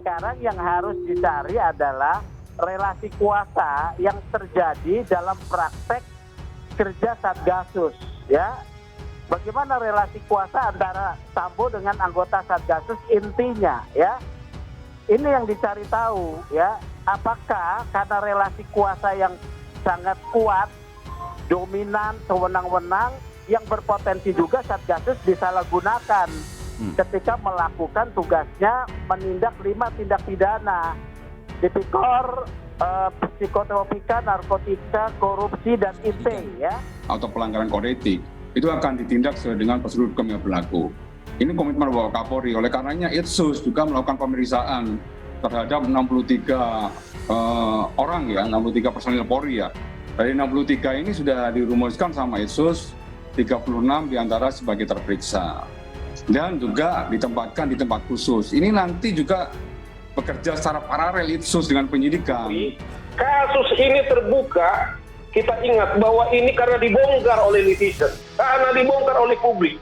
sekarang yang harus dicari adalah relasi kuasa yang terjadi dalam praktek kerja Satgasus, ya. Bagaimana relasi kuasa antara Sambo dengan anggota Satgasus intinya, ya. Ini yang dicari tahu, ya. Apakah karena relasi kuasa yang sangat kuat, dominan, sewenang-wenang, yang berpotensi juga Satgasus disalahgunakan ketika melakukan tugasnya menindak 5 tindak pidana. Tipikor, psikotropika, narkotika, korupsi, dan IT, ya. Atau pelanggaran kode etik, itu akan ditindak sesuai dengan prosedur hukum yang berlaku. Ini komitmen Bapak Kapolri, oleh karenanya Itsus juga melakukan pemeriksaan terhadap 63 orang ya, 63 personil Polri ya. Dari 63 ini sudah dirumuskan sama Itsus, 36 diantara sebagai terperiksa. Dan juga ditempatkan di tempat khusus. Ini nanti juga bekerja secara paralel Itsus dengan penyidikan. Kasus ini terbuka, kita ingat bahwa ini karena dibongkar oleh netizen, karena dibongkar oleh publik.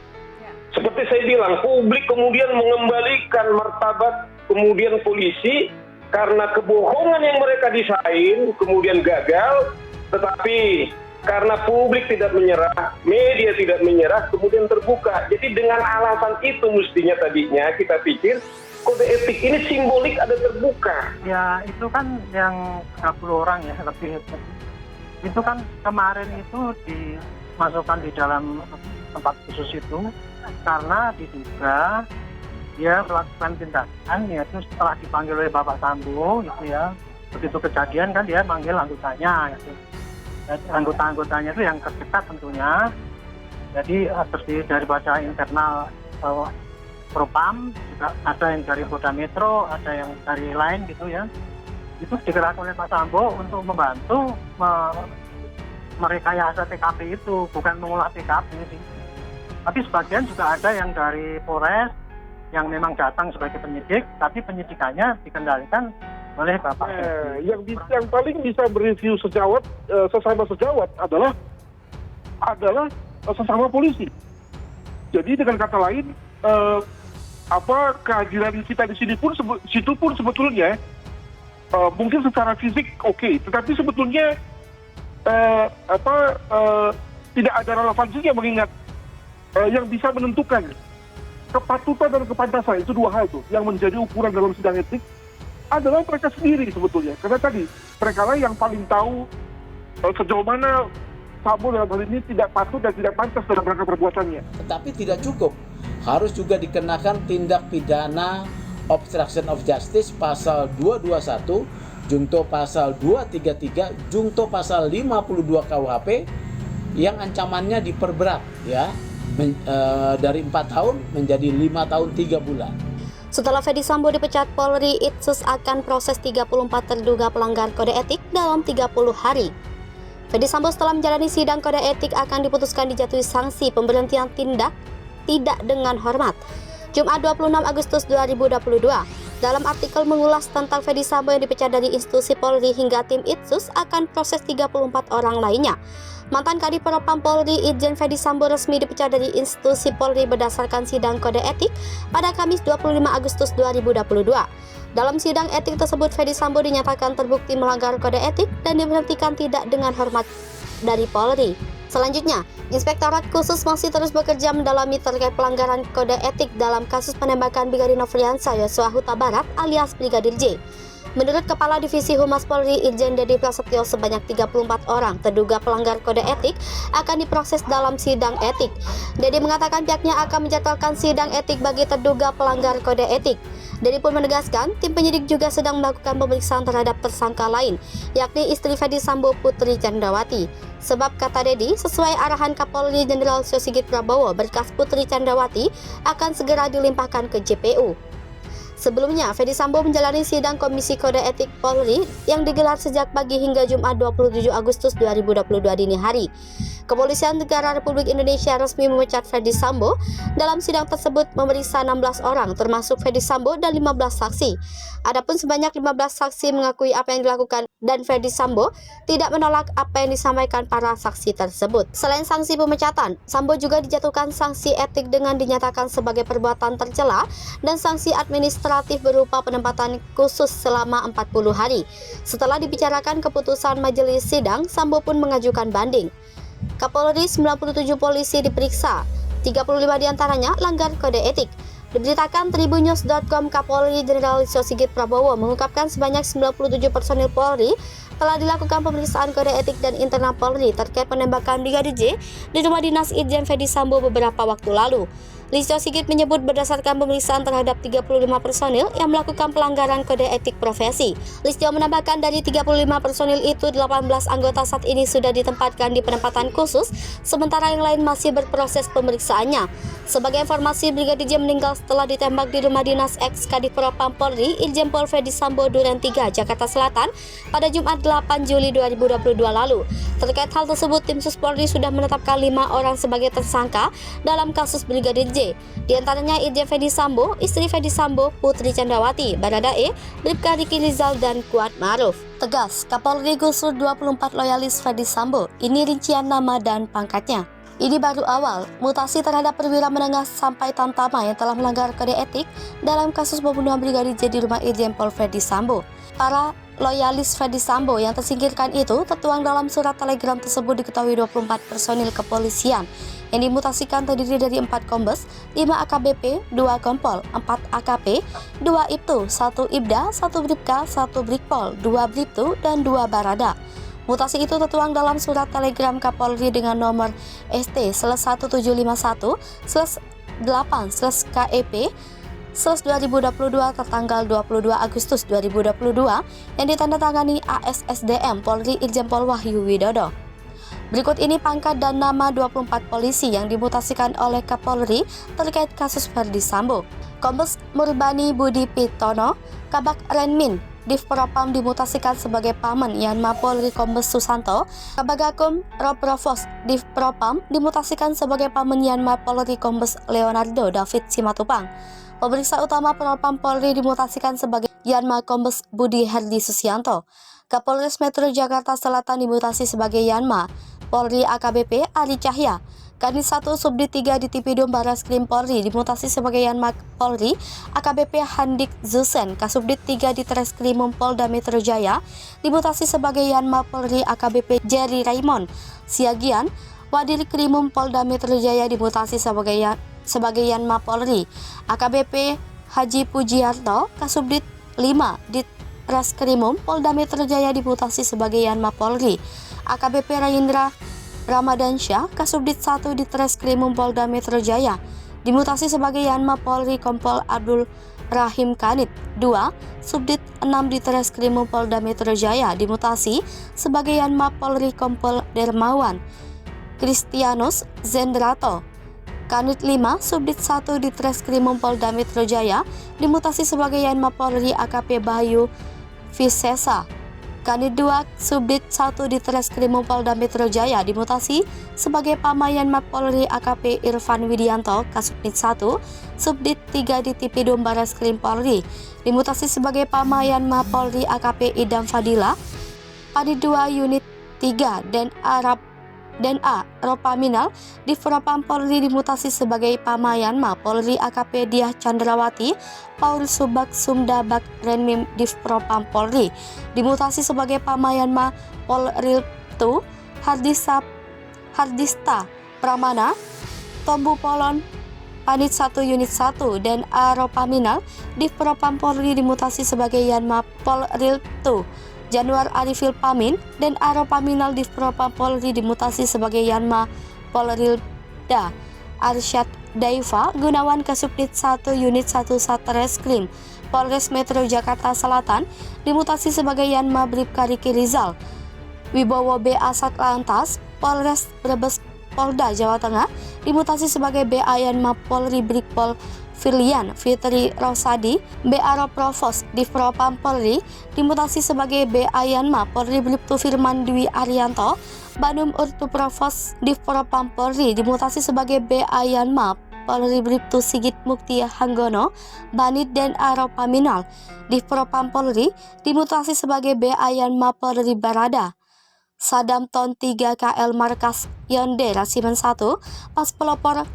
Seperti saya bilang, publik kemudian mengembalikan martabat kemudian polisi karena kebohongan yang mereka desain kemudian gagal, tetapi karena publik tidak menyerah, media tidak menyerah, kemudian terbuka. Jadi dengan alasan itu mestinya tadinya kita pikir kode etik ini simbolik ada terbuka. Ya itu kan yang 30 orang ya lebih. Itu kan kemarin itu dimasukkan di dalam tempat khusus itu karena diduga dia melakukan tindakan yaitu setelah dipanggil oleh Bapak Sambo gitu ya. Begitu kejadian kan dia manggil anggotanya gitu. Anggota-anggotanya itu yang terdekat tentunya. Jadi terdiri daripada internal Propam, juga ada yang dari Polda Metro, ada yang dari lain gitu ya. Itu digerakkan oleh Pak Sambo untuk membantu merekayasa TKP itu, bukan mengolah TKP sih. Tapi sebagian juga ada yang dari Polres yang memang datang sebagai penyidik, tapi penyidikannya dikendalikan oleh Bapak. Yang paling bisa mereview sejawat, sesama sejawat adalah sesama polisi. Jadi dengan kata lain, kehadiran kita di sini pun sebetulnya mungkin secara fisik oke, tetapi sebetulnya tidak ada relevansinya mengingat yang bisa menentukan kepatutan dan kepantasan itu dua hal tuh yang menjadi ukuran dalam sidang etik adalah mereka sendiri sebetulnya, karena tadi mereka lah yang paling tahu sejauh mana Sambo dalam hal ini tidak patut dan tidak pantas dalam rangka perbuatannya. Tetapi tidak cukup, harus juga dikenakan tindak pidana obstruction of justice pasal 221, junto pasal 233, junto pasal 52 KUHP yang ancamannya diperberat ya. Dari 4 tahun menjadi 5 tahun 3 bulan. Setelah Fedy Sambo dipecat Polri, Itsus akan proses 34 terduga pelanggar kode etik dalam 30 hari. Fedy Sambo setelah menjalani sidang kode etik akan diputuskan dijatuhi sanksi pemberhentian tindak tidak dengan hormat. Jumat 26 Agustus 2022. Dalam artikel mengulas tentang Fedy Sambo yang dipecat dari institusi Polri hingga tim Itsus akan proses 34 orang lainnya. Mantan Kadif Propam Polri Irjen Fedy Sambo resmi dipecat dari institusi Polri berdasarkan sidang kode etik pada Kamis 25 Agustus 2022. Dalam sidang etik tersebut, Fedy Sambo dinyatakan terbukti melanggar kode etik dan diberhentikan tidak dengan hormat dari Polri. Selanjutnya, Inspektorat Khusus masih terus bekerja mendalami terkait pelanggaran kode etik dalam kasus penembakan Brigadir Nofriansah Yosua Huta Barat alias Brigadir J. Menurut Kepala Divisi Humas Polri Irjen Dedi Prasetyo, sebanyak 34 orang terduga pelanggar kode etik akan diproses dalam sidang etik. Dedi mengatakan pihaknya akan menjadwalkan sidang etik bagi terduga pelanggar kode etik. Dedi pun menegaskan tim penyidik juga sedang melakukan pemeriksaan terhadap tersangka lain, yakni istri Fedy Sambo Putri Candrawati. Sebab kata Dedi, sesuai arahan Kapolri Jenderal Tio Sigit Prabowo, berkas Putri Candrawati akan segera dilimpahkan ke JPU. Sebelumnya, Fedy Sambo menjalani sidang Komisi Kode Etik Polri yang digelar sejak pagi hingga Jumat 27 Agustus 2022 dini hari. Kepolisian Negara Republik Indonesia resmi memecat Ferdy Sambo. Dalam sidang tersebut memeriksa 16 orang termasuk Ferdy Sambo dan 15 saksi. Adapun sebanyak 15 saksi mengakui apa yang dilakukan dan Ferdy Sambo tidak menolak apa yang disampaikan para saksi tersebut. Selain sanksi pemecatan, Sambo juga dijatuhkan sanksi etik dengan dinyatakan sebagai perbuatan tercela dan sanksi administratif berupa penempatan khusus selama 40 hari. Setelah dibicarakan keputusan majelis sidang, Sambo pun mengajukan banding. Kapolri 97 polisi diperiksa, 35 diantaranya langgar kode etik. Diberitakan tribunnews.com, Kapolri Jenderal Listio Sigit Prabowo mengungkapkan sebanyak 97 personil Polri telah dilakukan pemeriksaan kode etik dan internal Polri terkait penembakan Brigadir J di rumah dinas Irjen Ferdy Sambo beberapa waktu lalu. Listio Sigit menyebut berdasarkan pemeriksaan terhadap 35 personil yang melakukan pelanggaran kode etik profesi. Listio menambahkan dari 35 personil itu 18 anggota saat ini sudah ditempatkan di penempatan khusus, sementara yang lain masih berproses pemeriksaannya. Sebagai informasi, Brigadir J meninggal setelah ditembak di rumah dinas ex-Kadif Propam Polri Irjen Pol Ferdy Sambo Duren 3, Jakarta Selatan pada Jumat 8 Juli 2022 lalu. Terkait hal tersebut, tim Sus Polri sudah menetapkan 5 orang sebagai tersangka dalam kasus Brigadir J. Di antaranya Irjen Ferdy Sambo, istri Ferdy Sambo, Putri Candrawati, Baradae, Bribka Riki Rizal, dan Kuat Ma'ruf. Tegas, Kapolri gusur 24 loyalis Ferdy Sambo. Ini rincian nama dan pangkatnya. Ini baru awal, mutasi terhadap perwira menengah sampai tamtama yang telah melanggar kode etik dalam kasus pembunuhan Brigadir J di rumah Irjen Pol Ferdy Sambo. Para loyalis Ferdy Sambo yang tersingkirkan itu tertuang dalam surat telegram tersebut diketahui 24 personil kepolisian yang dimutasikan terdiri dari 4 kombes, 5 AKBP, 2 kompol, 4 AKP, 2 IPTU, 1 IBDA, 1 Bribka, 1 Brikpol, 2 Bribtu, dan 2 Barada. Mutasi itu tertuang dalam surat telegram Kapolri dengan nomor ST/1751/8/KEP/2022 tertanggal 22 Agustus 2022 yang ditandatangani ASSDM Polri Irjen Pol Wahyu Widodo. Berikut ini pangkat dan nama 24 polisi yang dimutasikan oleh Kapolri terkait kasus Ferdy Sambo. Kombes Murbani Budi Pitono, Kabak Renmin Div Propam dimutasikan sebagai Paman Yanma Polri Kombes Susanto. Kabagakum Roprovos Div Propam dimutasikan sebagai Paman Yanma Polri Kombes Leonardo David Simatupang. Pemeriksa utama Propam Polri dimutasikan sebagai Yanma Kombes Budi Herdi Susianto. Kapolres Metro Jakarta Selatan dimutasi sebagai Yanma Polri AKBP Ari Cahya. Kanit 1 Subdit 3 di Tipidum Barreskrim Polri dimutasi sebagai Yanma Polri AKBP Handik Zusen. Kasubdit 3 di Treskrimum Polda Metro Jaya dimutasi sebagai Yanma Polri AKBP Jerry Raymond Siagian. Wadir Krimum Polda Metro Jaya dimutasi sebagai Yanma Polri AKBP Haji Pujiarto. Kasubdit 5 di Treskrimum Polda Metro Jaya dimutasi sebagai Yanma Polri AKBP Rayindra Ramadansyah. Kasubdit 1 di Treskrimum Polda Metro Jaya dimutasi sebagai Yanma Polri Kompol Abdul Rahim Kanit. 2. Subdit 6 di Treskrimum Polda Metro Jaya dimutasi sebagai Yanma Polri Kompol Dermawan Kristianus Zendrato. Kanit 5 Subdit 1 di Treskrimum Polda Metro Jaya dimutasi sebagai Yanma Polri AKP Bayu Visesa. Kanit 2 Subdit 1 di Treskrimum Polda Metro Jaya dimutasi sebagai Pama Yanma Polri AKP Irfan Widianto. Kasubdit 1 Subdit 3 di Tipidum Barreskrim Polri dimutasi sebagai Pama Yanma Polri AKP Idam Fadila. Padi 2 Unit 3 dan A Ropaminal di Propam Polri dimutasi sebagai Pama Yanma Polri AKP Diah Chandrawati. Paul Subak Sumdabak Renmim di Propam Polri dimutasi sebagai Pama Yanma Polriltu. Hardista Pramana Tombu Polon Panit 1 Unit 1 dan A Ropaminal di Propam Polri dimutasi sebagai Yanma Polriltu. Januar Arifil Pamin dan Aropaminal di Propam Polri dimutasi sebagai Yanma Polrilda. Arsyad Daifa Gunawan Kasubdit 1 Unit 1 Satreskrim Polres Metro Jakarta Selatan dimutasi sebagai Yanma Bribka Riki Rizal. Wibowo B. Asat Lantas Polres Brebes Polda Jawa Tengah dimutasi sebagai BA Polri Brigpol Firlian Fitri Rosadi, BA Provos Divpropam Polri dimutasi sebagai BA Polri Bribtu Firman Dwi Arianto, Banum Urtu Provos Divpropam Polri dimutasi sebagai BA Polri Bribtu Sigit Mukti Hanggono, Banit dan Aropaminal Divpropam Polri dimutasi sebagai BA Polri Barada, Sadam Ton 3 KL Markas Yonde Rasimen 1, Pas Pelopor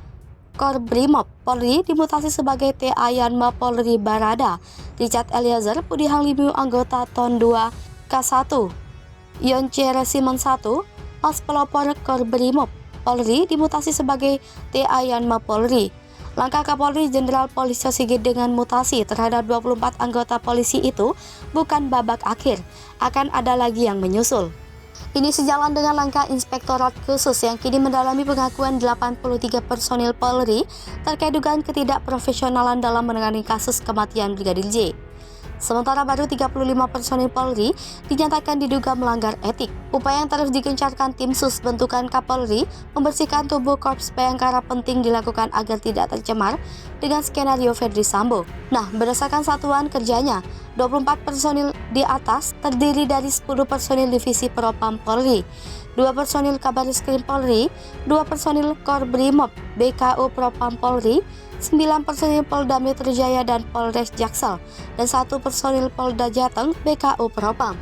Korbrimob Polri dimutasi sebagai TA Yanma Polri Barada, Richard Eliezer Budi Hanglimu anggota Ton 2 K1, Yonce Resimen 1, Pas Pelopor Korbrimob Polri dimutasi sebagai TA Yanma Polri. Langkah Kapolri Jenderal Polisi Sigit dengan mutasi terhadap 24 anggota polisi itu bukan babak akhir, akan ada lagi yang menyusul. Ini sejalan dengan langkah Inspektorat Khusus yang kini mendalami pengakuan 83 personil Polri terkait dugaan ketidakprofesionalan dalam menangani kasus kematian Brigadir J. Sementara baru 35 personil Polri dinyatakan diduga melanggar etik. Upaya yang terus digencarkan tim sus bentukan Kapolri membersihkan tubuh Korps Bayangkara penting dilakukan agar tidak tercemar dengan skenario Ferdis Sambo. Nah, berdasarkan satuan kerjanya, 24 personil di atas terdiri dari 10 personil Divisi Propam Polri, 2 personil Kabaris-Krim Polri, 2 personil Korbrimob BKU Propam Polri, 9 personil Polda Metro Jaya dan Polres Jaksel, dan 1 personil Polda Jateng BKU Propam.